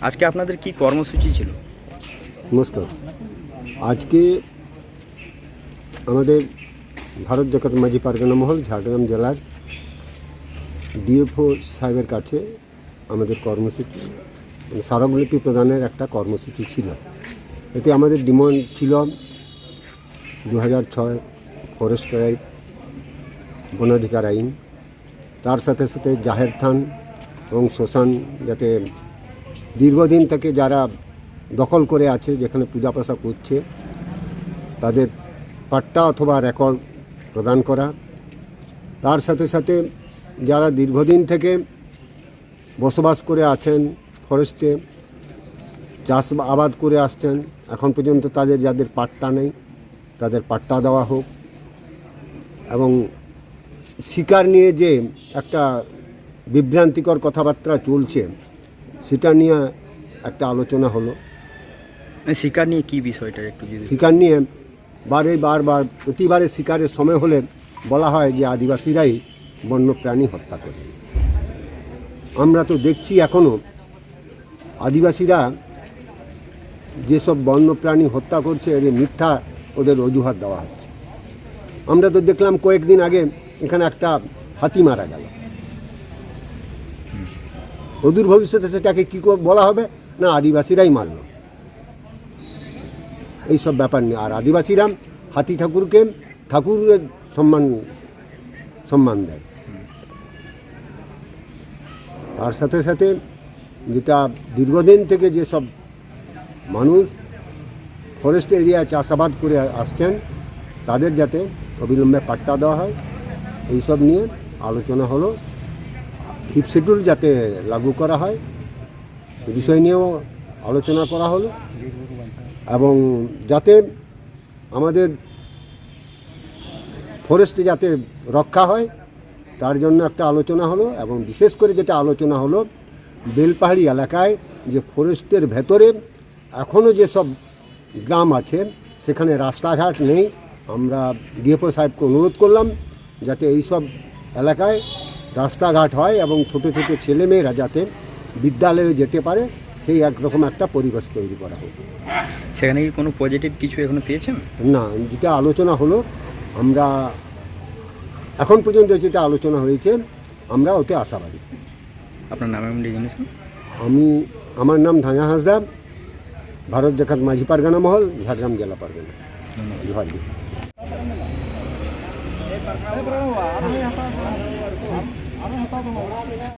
আজকে আপনাদের কি কর্মসূচি ছিল? নমস্কার। আজকে আমাদের ভারত জাকাত মাঝি পারগানা মহল ঝাড়গ্রাম জেলার ডিএফও সাহেবের কাছে আমাদের কর্মসূচি স্মারকলিপি প্রদানের একটা কর্মসূচি ছিল। এতে আমাদের ডিমান্ড ছিল 2006 ফরেস্ট রাইট বনাধিকার আইন, তার সাথে সাথে জাহের থান এবং শ্মশান যাতে দীর্ঘদিন থেকে যারা দখল করে আছে, যেখানে পূজা পাশা করছে, তাদের পাট্টা অথবা রেকর্ড প্রদান করা। তার সাথে সাথে যারা দীর্ঘদিন থেকে বসবাস করে আছেন ফরেস্টে, চাষ আবাদ করে আসছেন, এখন পর্যন্ত তাদের যাদের পাট্টা নেই তাদের পাট্টা দেওয়া হোক। এবং শিকার নিয়ে যে একটা বিভ্রান্তিকর কথাবার্তা চলছে সেটা নিয়ে একটা আলোচনা হলো। শিকার নিয়ে কি বিষয়টা একটু যদি? শিকার নিয়ে বারবার প্রতিবারে শিকারের সময় হলে বলা হয় যে আদিবাসীরাই বন্যপ্রাণী হত্যা করে। আমরা তো দেখছি এখনও আদিবাসীরা যেসব বন্যপ্রাণী হত্যা করছে এর মিথ্যা ওদের অজুহাত দেওয়া হচ্ছে। আমরা তো দেখলাম কয়েকদিন আগে এখানে একটা হাতি মারা গেল। অদূর ভবিষ্যতে সেটাকে কী বলা হবে না আদিবাসীরাই মারল। এইসব ব্যাপার নিয়ে আর আদিবাসীরা হাতি ঠাকুরকে ঠাকুরের সম্মান দেয়। তার সাথে সাথে যেটা দীর্ঘদিন থেকে যেসব মানুষ ফরেস্ট এরিয়ায় চাষাবাদ করে আসছেন তাদের যাতে অবিলম্বে পাট্টা দেওয়া হয়, এইসব নিয়ে আলোচনা হলো। ফিফথ শিডিউল যাতে লাগু করা হয় সে বিষয় নিয়েও আলোচনা করা হলো। এবং যাতে আমাদের ফরেস্টে যাতে রক্ষা হয় তার জন্য একটা আলোচনা হলো। এবং বিশেষ করে যেটা আলোচনা হলো, বেলপাহাড়ি এলাকায় যে ফরেস্টের ভেতরে এখনও যেসব গ্রাম আছে সেখানে রাস্তাঘাট নেই। আমরা ডিএফও সাহেবকে অনুরোধ করলাম যাতে এইসব এলাকায় রাস্তাঘাট হয় এবং ছোটো ছোটো ছেলেমেয়েরা যাতে বিদ্যালয়ে যেতে পারে সেই একরকম একটা পরিবেশ তৈরি করা হোক। সেখানে কি কোনো পজিটিভ কিছু এখনো পেয়েছেন? না, যেটা আলোচনা হলো, আমরা এখন পর্যন্ত যেটা আলোচনা হয়েছে আমরা ওতে আশাবাদী। আপনার নাম এমন ডিজিনেশন? আমার নাম ধাঙা হাঁসদা, ভারত জাকাত মাঝি পারগানা মহল, ঝাড়গ্রাম জেলা পারগানা। ধন্যবাদ।